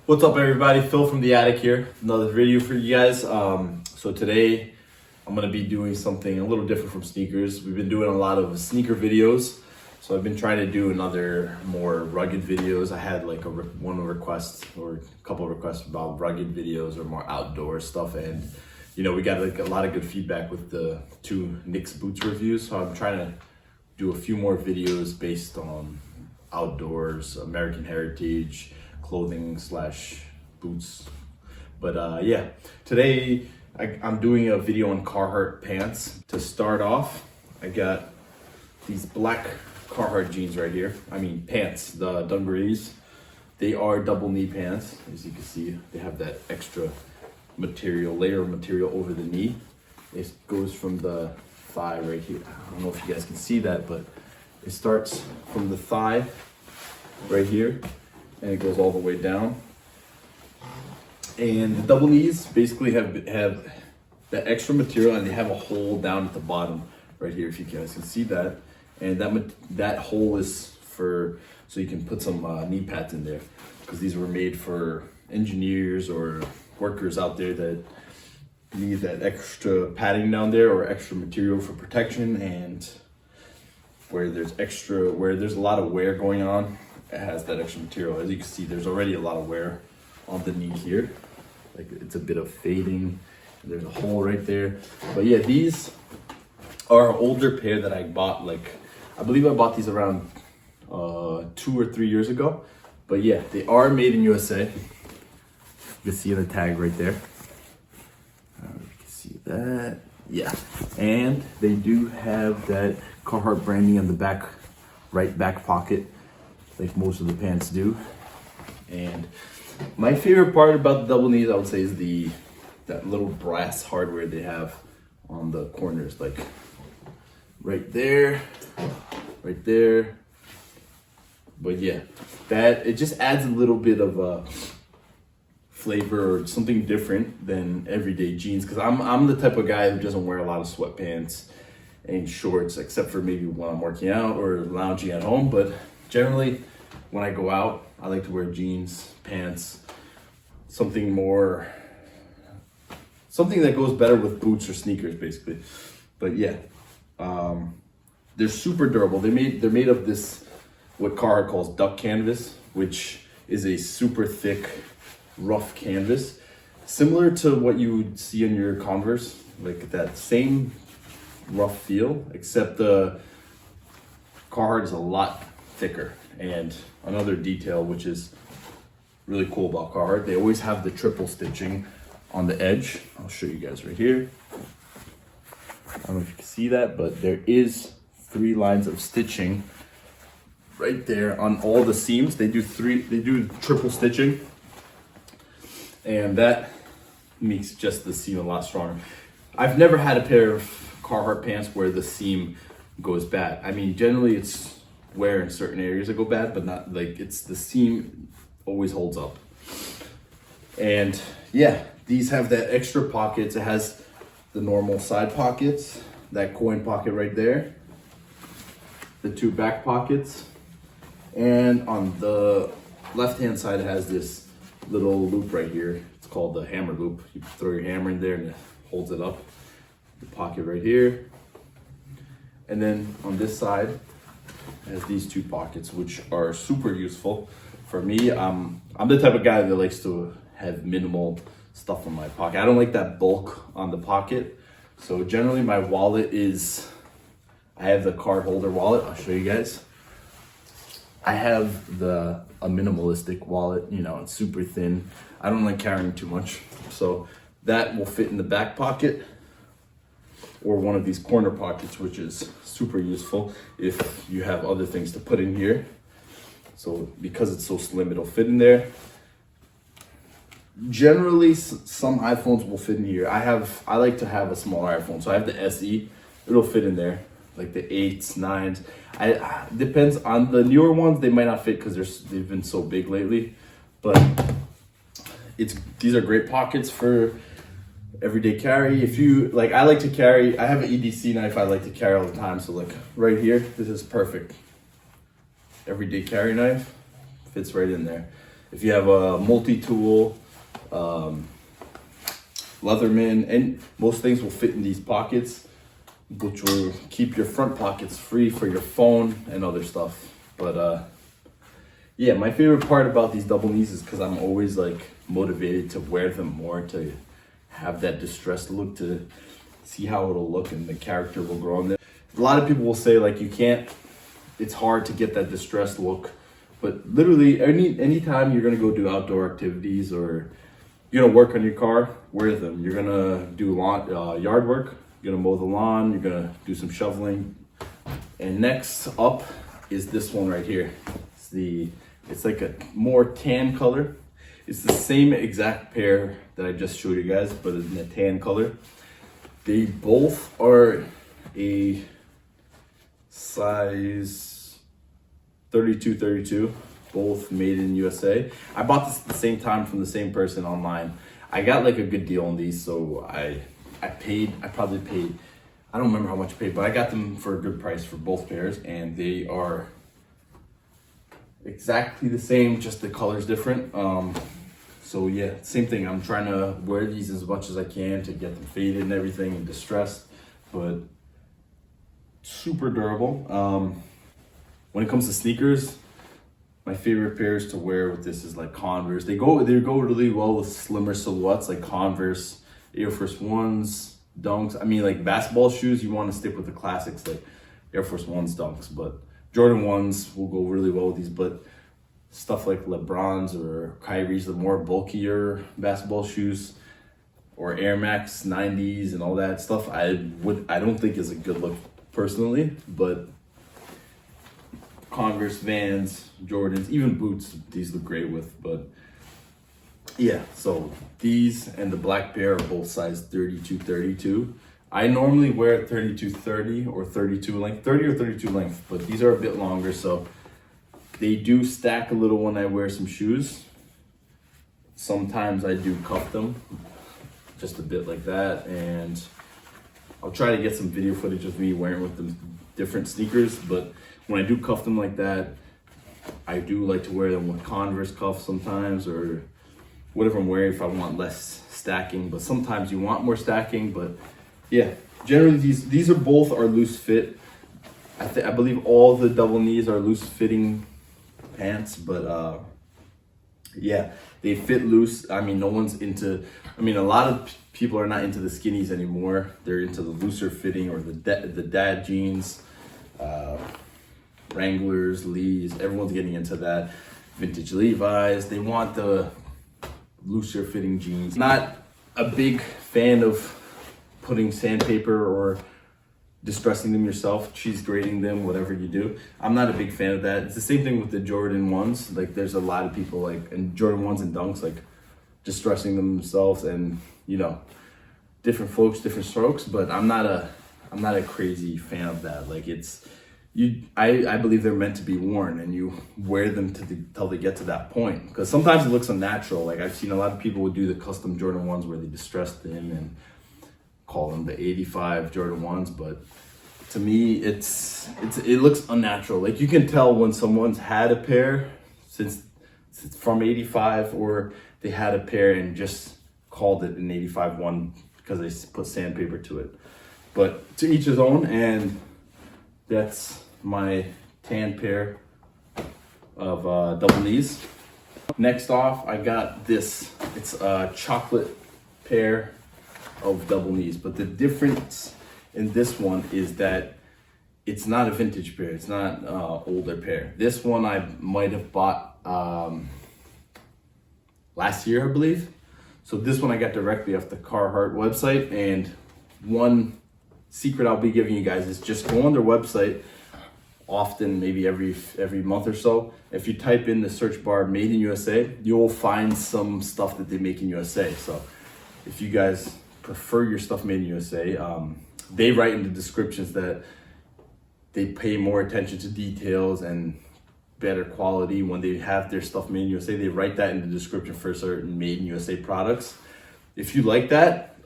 What's up, everybody? Phil from the attic here. Another video for you guys. So today I'm gonna be doing something a little different from sneakers. We've been doing a lot of sneaker videos, so I've been trying to do another more rugged videos. I had like one request or a couple of requests about rugged videos or more outdoor stuff, and you know we got like a lot of good feedback with the two Knicks boots reviews. So I'm trying to do a few more videos based on outdoors, American heritage, clothing slash boots. But yeah, today I'm doing a video on Carhartt pants. To start off, I got these black Carhartt jeans right here. I mean pants, the dungarees. They are double knee pants. As you can see, they have that extra material, layer of material over the knee. It goes from the thigh right here. I don't know if you guys can see that, but it starts from the thigh right here and it goes all the way down. And the double knees basically have the extra material, and they have a hole down at the bottom right here, if you guys can see that. And that hole is for, so you can put some knee pads in there, because these were made for engineers or workers out there that need that extra padding down there or extra material for protection. And where there's a lot of wear going on, it has that extra material. As you can see, there's already a lot of wear on the knee here. Like it's a bit of fading. There's a hole right there. But yeah, these are an older pair that I bought. Like, I believe I bought these around 2 or 3 years ago. But yeah, they are made in USA. You can see the tag right there. You can see that. Yeah, and they do have that Carhartt branding on the back, right back pocket, like most of the pants do. And my favorite part about the double knees, I would say, is that little brass hardware they have on the corners, like right there, right there. But yeah, that it just adds a little bit of a flavor or something different than everyday jeans, because I'm the type of guy who doesn't wear a lot of sweatpants and shorts, except for maybe when I'm working out or lounging at home. But generally, when I go out, I like to wear jeans, pants, something that goes better with boots or sneakers, basically. But yeah, they're super durable. They're made of this, what Carhartt calls duck canvas, which is a super thick, rough canvas, similar to what you would see in your Converse, like that same rough feel, except the Carhartt is a lot thicker. And another detail which is really cool about Carhartt, they always have the triple stitching on the edge. I'll show you guys right here. I don't know if you can see that, but there is 3 lines of stitching right there on all the seams. They do triple stitching, and that makes just the seam a lot stronger. I've never had a pair of Carhartt pants where the seam goes bad. I mean, generally it's wear in certain areas that go bad, but not like it's the seam always holds up. And yeah, these have that extra pockets. It has the normal side pockets, that coin pocket right there, the 2 back pockets, and on the left hand side it has this little loop right here. It's called the hammer loop. You throw your hammer in there and it holds it up. The pocket right here. And then on this side it has these 2 pockets, which are super useful for me. I'm the type of guy that likes to have minimal stuff in my pocket. I don't like that bulk on the pocket. So generally my wallet is, I have the card holder wallet. I'll show you guys. I have a minimalistic wallet, you know, it's super thin. I don't like carrying too much. So that will fit in the back pocket or one of these corner pockets, which is super useful if you have other things to put in here. So because it's so slim, it'll fit in there. Generally, some iPhones will fit in here. I like to have a smaller iPhone, so I have the SE. It'll fit in there, like the 8s, 9s. Depends on the newer ones. They might not fit because they've been so big lately. But these are great pockets for everyday carry. If you like, I like to carry. I have an EDC knife I like to carry all the time. So like right here, this is perfect. Everyday carry knife fits right in there. If you have a multi-tool, Leatherman, and most things will fit in these pockets, which will keep your front pockets free for your phone and other stuff. But yeah, my favorite part about these double knees is because I'm always like motivated to wear them more, to have that distressed look, to see how it'll look and the character will grow on there. A lot of people will say like you can't, it's hard to get that distressed look, but literally anytime you're gonna go do outdoor activities or you're gonna work on your car, wear them. You're gonna do yard work, you're gonna mow the lawn, you're gonna do some shoveling. And next up is this one right here. It's like a more tan color. It's the same exact pair that I just showed you guys, but in a tan color. They both are a size 32, both made in USA. I bought this at the same time from the same person online. I got like a good deal on these, so I probably paid, I don't remember how much I paid, but I got them for a good price for both pairs, and they are exactly the same, just the color's different. So yeah, same thing. I'm trying to wear these as much as I can to get them faded and everything and distressed, but super durable. When it comes to sneakers, my favorite pairs to wear with this is like Converse. They go really well with slimmer silhouettes like Converse, Air Force Ones, Dunks. I mean, like basketball shoes, you want to stick with the classics like Air Force Ones, Dunks, but Jordan 1s will go really well with these. But stuff like LeBron's or Kyrie's, the more bulkier basketball shoes, or Air Max 90s and all that stuff, I don't think is a good look personally. But Converse, Vans, Jordans, even boots, these look great with. But yeah, so these and the black pair are both size 32. I normally wear 32-30 or 32 length, 30 or 32 length, but these are a bit longer, so they do stack a little when I wear some shoes. Sometimes I do cuff them, just a bit like that, and I'll try to get some video footage of me wearing with them different sneakers, but when I do cuff them like that, I do like to wear them with Converse cuffs sometimes, or whatever I'm wearing if I want less stacking, but sometimes you want more stacking. But yeah, generally these are both are loose fit. I believe all the double knees are loose fitting pants, but yeah, they fit loose. I mean, no one's into, I mean, a lot of people are not into the skinnies anymore. They're into the looser fitting or the dad jeans, Wranglers, Lees, everyone's getting into that. Vintage Levi's, they want the looser fitting jeans. Not a big fan of putting sandpaper or distressing them yourself, cheese grating them, whatever you do. I'm not a big fan of that. It's the same thing with the Jordan 1s. Like there's a lot of people like, and Jordan 1s and Dunks, like distressing themselves, and you know, different folks, different strokes, but I'm not a crazy fan of that. Like I believe they're meant to be worn, and you wear them till they get to that point. Because sometimes it looks unnatural. Like I've seen a lot of people would do the custom Jordan 1s where they distress them and call them the 85 Jordan 1s, but to me, it looks unnatural. Like you can tell when someone's had a pair since from 85, or they had a pair and just called it an 85 one because they put sandpaper to it. But to each his own, and that's my tan pair of double knees. Next off, I got this. It's a chocolate pair of double knees, but the difference in this one is that it's not a vintage pair. It's not an older pair. This one I might have bought last year, I believe. So this one I got directly off the Carhartt website. And one secret I'll be giving you guys is just go on their website often, maybe every month or so. If you type in the search bar "Made in USA," you'll find some stuff that they make in USA. So if you guys prefer your stuff made in USA, they write in the descriptions that they pay more attention to details and better quality when they have their stuff made in USA. They write that in the description for certain made in USA products. If you like that,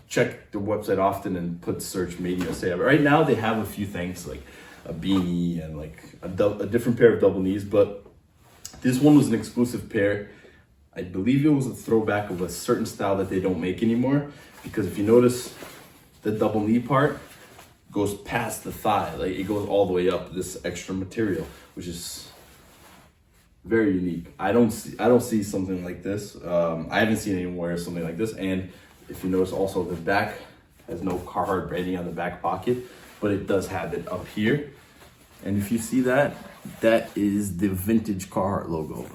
check the website often and put search "Made in USA." But right now they have a few things like a beanie and like a different pair of double knees, but This one was an exclusive pair. I believe it was a throwback of a certain style that they don't make anymore, because if you notice, the double knee part goes past the thigh, like it goes all the way up, this extra material, which is very unique. I don't see something like this. I haven't seen anyone wear something like this. And if you notice also, the back has no Carhartt branding on the back pocket, but it does have it up here. And if you see that, that is the vintage Carhartt logo.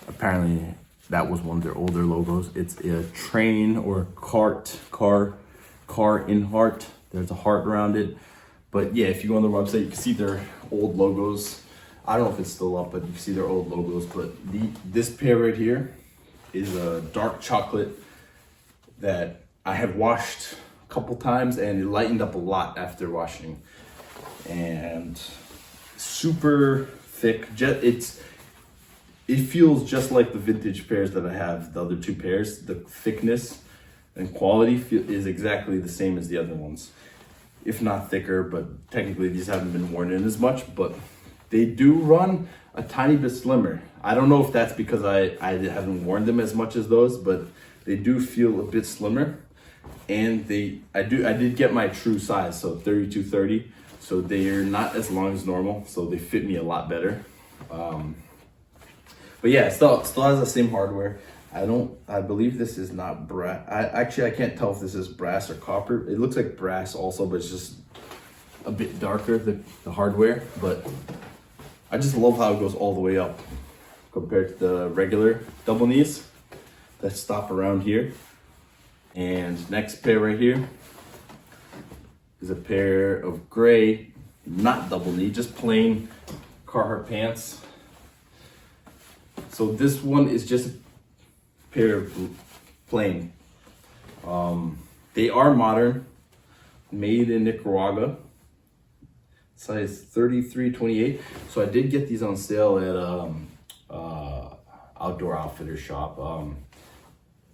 Apparently that was one of their older logos. It's a train or car in heart. There's a heart around it. But yeah, if you go on their website, you can see their old logos. I don't know if it's still up, but you can see their old logos. But this pair right here is a dark chocolate that I have washed a couple times, and it lightened up a lot after washing. And super thick. It feels just like the vintage pairs that I have, the other two pairs. The thickness and quality is exactly the same as the other ones, if not thicker, but technically these haven't been worn in as much, but they do run a tiny bit slimmer. I don't know if that's because I haven't worn them as much as those, but they do feel a bit slimmer. And I did get my true size, so 32-30, so they're not as long as normal, so they fit me a lot better. But yeah, it still has the same hardware. I believe this is not brass. I can't tell if this is brass or copper. It looks like brass also, but it's just a bit darker, the hardware. But I just love how it goes all the way up compared to the regular double knees that stop around here. And next pair right here is a pair of gray, not double knee, just plain Carhartt pants. So this one is just a pair of plain. They are modern, made in Nicaragua, size 33-28. So I did get these on sale at Outdoor Outfitter shop.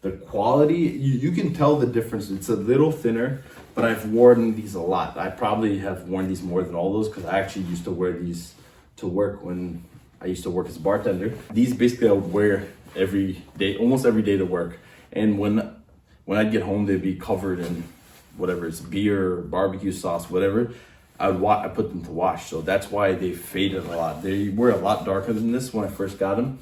The quality, you can tell the difference. It's a little thinner, but I've worn these a lot. I probably have worn these more than all those, because I actually used to wear these to work when I used to work as a bartender. These basically I would wear every day, almost every day to work. And when I'd get home, they'd be covered in whatever, it's beer, barbecue sauce, whatever. I put them to wash. So that's why they faded a lot. They were a lot darker than this when I first got them,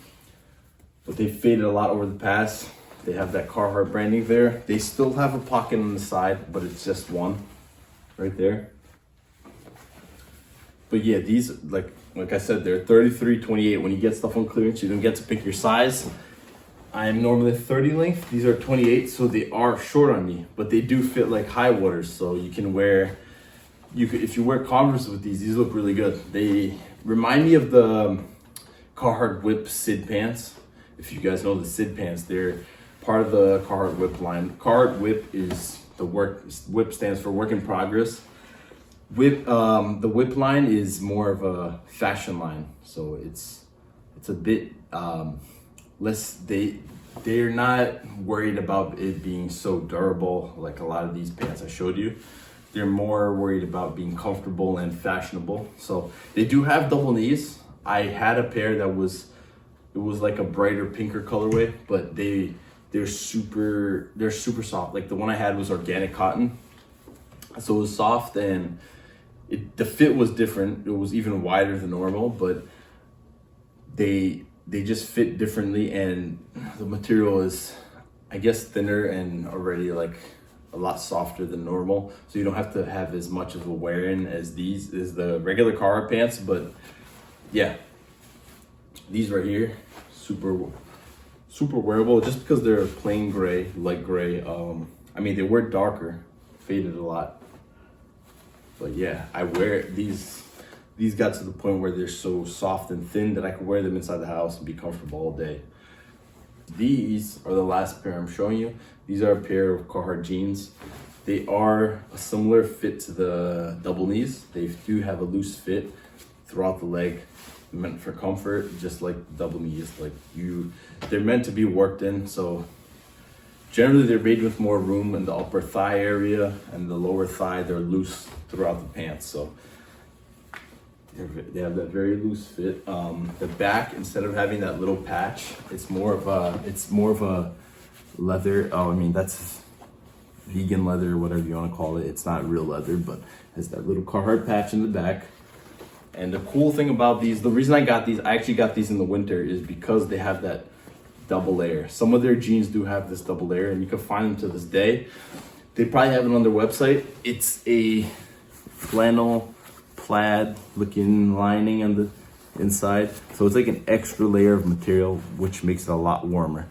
but they faded a lot over the past. They have that Carhartt branding there. They still have a pocket on the side, but it's just one right there. But yeah, these, like I said, they're 33-28. When you get stuff on clearance, you don't get to pick your size. I'm normally 30 length. These are 28, so they are short on me, but they do fit like high waters. So you can wear, if you wear Converse with these look really good. They remind me of the Carhartt Whip Sid pants. If you guys know the Sid pants, they're part of the Carhartt Whip line. Carhartt Whip is Whip stands for work in progress. The Whip line is more of a fashion line, so it's a bit less. They're not worried about it being so durable like a lot of these pants I showed you. They're more worried about being comfortable and fashionable. So they do have double knees. I had a pair that was like a brighter pinker colorway, but they're super soft. Like the one I had was organic cotton, so it was soft, and the fit was different. It was even wider than normal, but they just fit differently, and the material is, I guess, thinner and already like a lot softer than normal, so you don't have to have as much of a wear-in as the regular Carhartt pants. But yeah, these right here, super wearable, just because they're plain gray, light gray. I mean, they were darker, faded a lot, but yeah, I wear these got to the point where they're so soft and thin that I could wear them inside the house and be comfortable all day. These are the last pair I'm showing you. These are a pair of Carhartt jeans. They are a similar fit to the double knees. They do have a loose fit throughout the leg, meant for comfort, just like the double knees. They're meant to be worked in, so generally they're made with more room in the upper thigh area, and the lower thigh they're loose throughout the pants. So They have that very loose fit. The back, instead of having that little patch, it's more of a leather. Oh, I mean, that's vegan leather, whatever you want to call it. It's not real leather, but it has that little Carhartt patch in the back. And the cool thing about these, the reason I actually got these in the winter, is because they have that double layer. Some of their jeans do have this double layer, and you can find them to this day. They probably have it on their website. It's a flannel plaid looking lining on the inside, so it's like an extra layer of material, which makes it a lot warmer.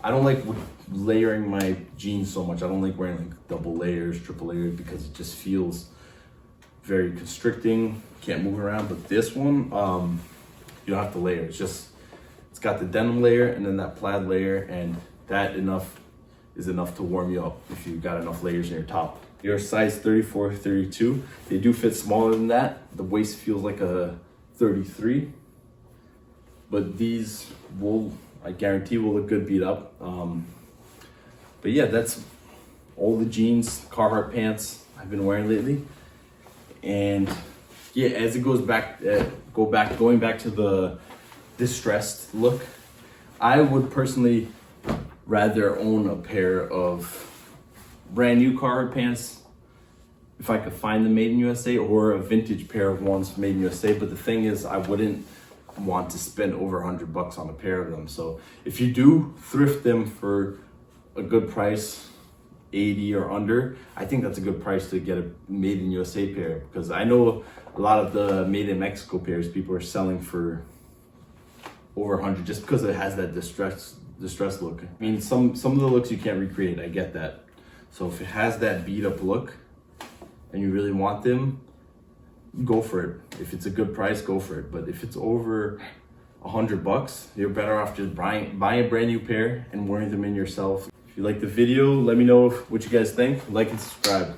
I don't like layering my jeans so much. I don't like wearing like double layers, triple layers, because it just feels very constricting. Can't move around. But this one, you don't have to layer. It's got the denim layer and then that plaid layer, and that is enough to warm you up if you've got enough layers in your top. Your size 34, 32, they do fit smaller than that. The waist feels like a 33, but these I guarantee will look good beat up. But yeah, that's all the jeans, Carhartt pants I've been wearing lately. And yeah, as it goes back, going back to the distressed look, I would personally rather own a pair of brand new Carhartt pants if I could find them made in USA, or a vintage pair of ones made in USA. But the thing is, I wouldn't want to spend over $100 on a pair of them. So if you do thrift them for a good price, 80 or under, I think that's a good price to get a made in USA pair, because I know a lot of the made in Mexico pairs people are selling for over 100 just because it has that distressed look. I mean, some of the looks you can't recreate, I get that. So if it has that beat up look and you really want them, go for it. If it's a good price, go for it. But if it's over $100, you're better off just buying a brand new pair and wearing them in yourself. If you like the video, let me know what you guys think. Like and subscribe.